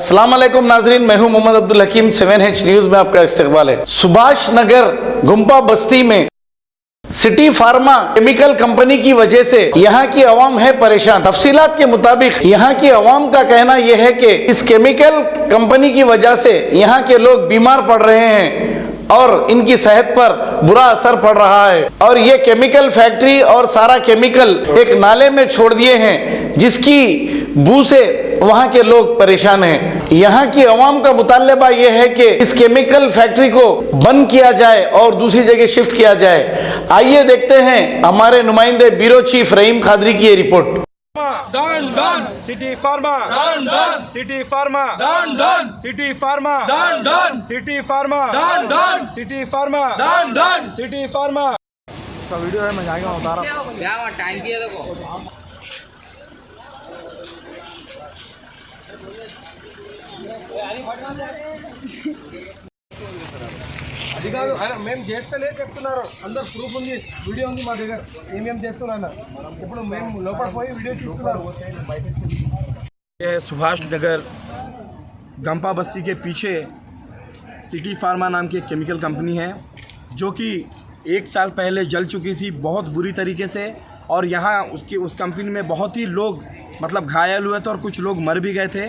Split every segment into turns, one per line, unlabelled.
अस्सलाम वालेकुम नाजरीन, मैं हूं मोहम्मद अब्दुल हकीम। 7H न्यूज में आपका इस्तकबाल है। सुभाष नगर गुम्पा बस्ती में सिटी फार्मा केमिकल कंपनी की वजह से यहाँ की आवाम है परेशान। तफसीलात के मुताबिक यहाँ की आवाम का कहना यह है कि इस केमिकल कंपनी की वजह से यहाँ के लोग बीमार पड़ रहे हैं और इनकी सेहत पर बुरा असर पड़ रहा है। और ये केमिकल फैक्ट्री और सारा केमिकल एक नाले में छोड़ दिए हैं, जिसकी बू से वहाँ के लोग परेशान हैं। यहाँ की आवाम का मुतालबा यह है कि इस केमिकल फैक्ट्री को बंद किया जाए और दूसरी जगह शिफ्ट किया जाए। आइए देखते हैं हमारे नुमाइंदे ब्यूरो चीफ रहीम खादरी की ये report.
Done done city pharma done done city pharma done done city pharma done done city pharma done done city pharma done done city pharma. सब वीडियो है, मैं जाएगा बता रहा हूं क्या टाइम किया देखो। మేము చేస్తలే చెప్తున్నారు, అందరు ప్రూఫ్ ఉంది, వీడియో ఉంది మా దగ్గర, ఏమేమి చేస్తున్నా ఇప్పుడు మేము లోపల పోయి వీడియో తీసుకున్నారు। ये सुभाष नगर गंपा बस्ती के पीछे सिटी फार्मा नाम की एक केमिकल कंपनी है, जो कि 1 साल पहले जल चुकी थी बहुत बुरी तरीके से। और यहाँ उस कंपनी में बहुत ही लोग मतलब घायल हुए थे और कुछ लोग मर भी गए थे।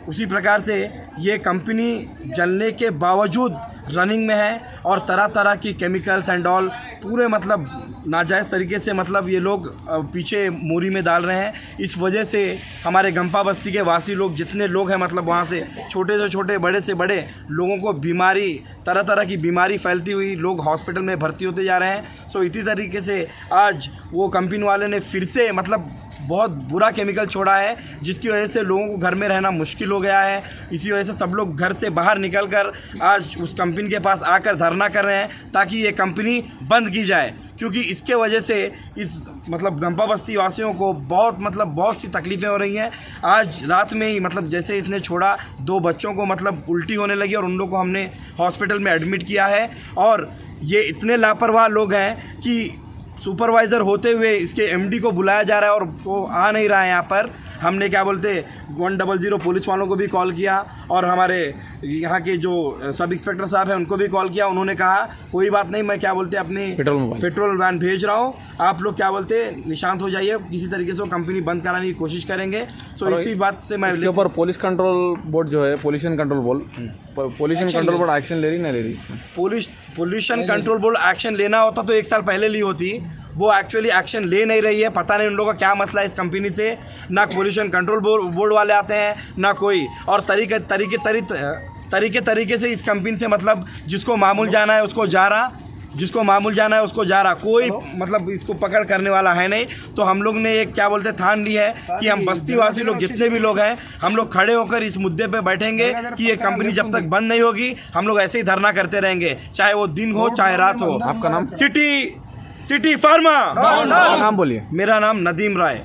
उसी प्रकार से ये कंपनी जलने के बावजूद रनिंग में है और तरह तरह की केमिकल्स एंड ऑल पूरे मतलब नाजायज़ तरीके से मतलब ये लोग पीछे मोरी में डाल रहे हैं। इस वजह से हमारे गंपा बस्ती के वासी लोग जितने लोग हैं मतलब वहाँ से छोटे बड़े से बड़े लोगों को बीमारी तरह तरह की बीमारी फैलती हुई लोग हॉस्पिटल में भर्ती होते जा रहे हैं। सो इसी तरीके से आज वो कंपनी वाले ने फिर से मतलब बहुत बुरा केमिकल छोड़ा है, जिसकी वजह से लोगों को घर में रहना मुश्किल हो गया है। इसी वजह से सब लोग घर से बाहर निकलकर आज उस कंपनी के पास आकर धरना कर रहे हैं ताकि ये कंपनी बंद की जाए, क्योंकि इसके वजह से इस मतलब गंपा बस्ती वासियों को बहुत सी तकलीफ़ें हो रही हैं। आज रात में ही मतलब जैसे इसने छोड़ा 2 बच्चों को मतलब उल्टी होने लगी और उन लोगों को हमने हॉस्पिटल में एडमिट किया है। और ये इतने लापरवाह लोग हैं कि सुपरवाइज़र होते हुए इसके एमडी को बुलाया जा रहा है और वो आ नहीं रहा है यहाँ पर। हमने क्या बोलते 100 पुलिस वालों को भी कॉल किया और हमारे यहाँ के जो सब इंस्पेक्टर साहब हैं उनको भी कॉल किया। उन्होंने कहा कोई बात नहीं, मैं क्या बोलते अपनी पेट्रोल वैन भेज रहा हूँ, आप लोग क्या बोलते निशांत हो जाइए, किसी तरीके से वो कंपनी बंद कराने की कोशिश करेंगे। सो इसी बात से मैं
इसके ऊपर पुलिस कंट्रोल बोर्ड जो है पोल्यूशन कंट्रोल बोर्ड एक्शन ले रही नहीं ले रही।
पोल्यूशन कंट्रोल बोर्ड एक्शन लेना होता तो 1 साल पहले ली होती, वो एक्चुअली एक्शन ले नहीं रही है। पता नहीं उन लोगों का क्या मसला है इस कंपनी से, ना पोल्यूशन कंट्रोल बोर्ड वाले आते हैं ना कोई। और तरीके से इस कंपनी से मतलब जिसको मामूल जाना है उसको जा रहा, जिसको मामूल जाना है उसको जा रहा, कोई मतलब इसको पकड़ करने वाला है नहीं। तो हम लोग ने एक क्या बोलते ठान ली है कि हम बस्तीवासी लोग जितने भी लोग हैं हम लोग खड़े होकर इस मुद्दे पे बैठेंगे कि ये कंपनी जब तक बंद नहीं होगी हम लोग ऐसे ही धरना करते रहेंगे, चाहे वो दिन हो चाहे रात हो।
आपका नाम?
City pharma.
नाम बोलिए।
मेरा नाम नदीम राय।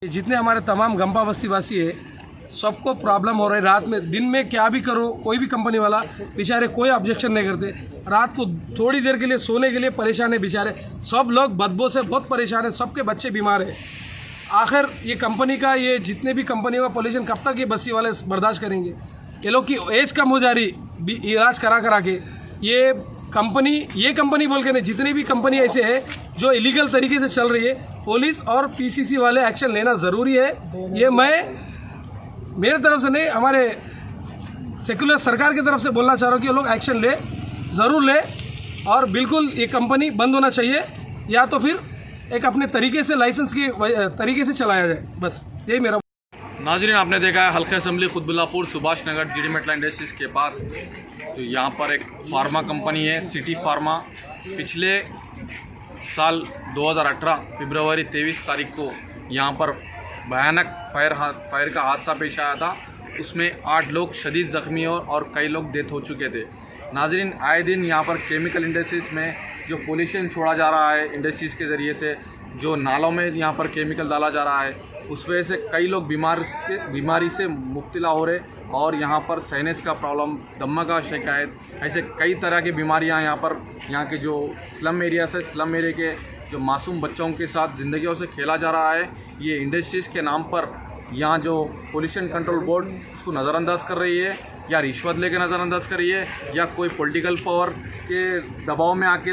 जितने हमारे तमाम गंपा बस्ती वासी है सबको प्रॉब्लम हो रही है। रात में दिन में क्या भी करो, कोई भी कंपनी वाला बेचारे कोई ऑब्जेक्शन नहीं करते। रात को थोड़ी देर के लिए सोने के लिए परेशान है बेचारे, सब लोग बदबू से बहुत परेशान है, सबके बच्चे बीमार है। आखिर ये कंपनी का ये जितने भी कंपनियों का पॉल्यूशन कब तक ये बस्ती वाले बर्दाश्त करेंगे? ये लोग की एज कम हो जा रही इलाज करा के। ये कंपनी बोल के नहीं, जितनी भी कंपनी ऐसे है जो इलीगल तरीके से चल रही है, पुलिस और पीसीसी वाले एक्शन लेना ज़रूरी है। ये मैं मेरे तरफ से नहीं, हमारे सेकुलर सरकार की तरफ से बोलना चाह रहा हूँ कि ये लोग एक्शन ज़रूर ले और बिल्कुल ये कंपनी बंद होना चाहिए, या तो फिर एक अपने तरीके से लाइसेंस के तरीके से चलाया जाए। बस यही मेरा।
नाजरीन, आपने देखा है हल्का assembly Quthbullapur Subhash Nagar GD metal industries के पास, तो यहाँ पर एक फार्मा कंपनी है सिटी फार्मा। पिछले साल 2018 फरवरी 23 तारीख को यहाँ पर भयानक फायर का हादसा पेश आया था। उसमें 8 लोग शदीद ज़ख्मी और कई लोग डेथ हो चुके थे। नाजरीन, आए दिन यहाँ पर केमिकल इंडस्ट्रीज़ में जो पोल्यूशन छोड़ा जा रहा है इंडस्ट्रीज़ के ज़रिए से, जो नालों में यहाँ पर केमिकल डाला जा रहा है, उस वजह से कई लोग बीमारी से मुब्तला हो रहे और यहाँ पर साइनस का प्रॉब्लम, दमा का शिकायत, ऐसे कई तरह की बीमारियाँ यहाँ के जो स्लम एरिया के जो मासूम बच्चों के साथ ज़िंदगियों से खेला जा रहा है। ये इंडस्ट्रीज़ के नाम पर यहाँ जो पोल्यूशन कंट्रोल बोर्ड उसको नज़रअंदाज कर रही है, या रिश्वत लेके नज़रअंदाज कर रही है, या कोई पॉलिटिकल पावर के दबाव में आके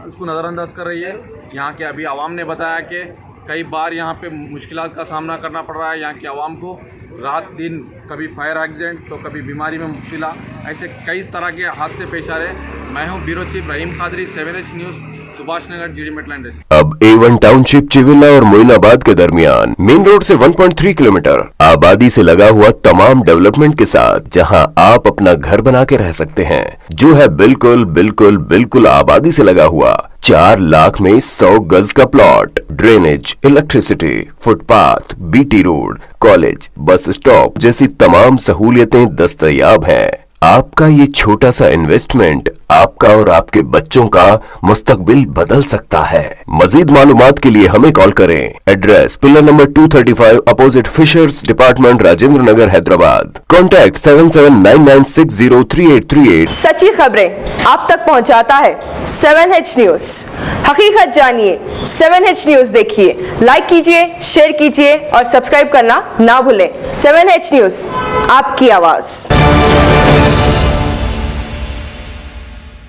उसको नज़रअंदाज कर रही है। यहाँ के अभी आवाम ने बताया कि कई बार यहाँ पे मुश्किलात का सामना करना पड़ रहा है यहाँ की आवाम को, रात दिन कभी फायर एक्सीडेंट तो कभी बीमारी में मुब्तला, ऐसे कई तरह के हादसे पेश आ रहे। मैं हूँ ब्यूरो चीफ रहीम Qadri, 7H news, Subhash Nagar, GD Maitland.
अब A1 टाउनशिप चिविला और मोइनाबाद के दरमियान मेन रोड से 1.3 किलोमीटर आबादी से लगा हुआ तमाम डेवलपमेंट के साथ जहां आप अपना घर बना के रह सकते हैं, जो है बिल्कुल बिल्कुल बिल्कुल आबादी से लगा हुआ। 4 लाख में 100 गज का plot, drainage, electricity, footpath, BT road, college, bus stop जैसी तमाम सहूलियतें दस्तयाब हैं। आपका ये छोटा सा इन्वेस्टमेंट आपका और आपके बच्चों का मुस्तकबिल बदल सकता है। मजीद मालूमात के लिए हमें कॉल करें। Address pillar number 235 opposite fishers department, Rajendra Nagar, Hyderabad. Contact 7799603838।
सच्ची खबरें आप तक पहुंचाता है 7H न्यूज़। हकीकत जानिए, 7H न्यूज़ देखिए, लाइक कीजिए, शेयर कीजिए और सब्सक्राइब करना ना भूलें। 7H न्यूज़, आपकी आवाज़।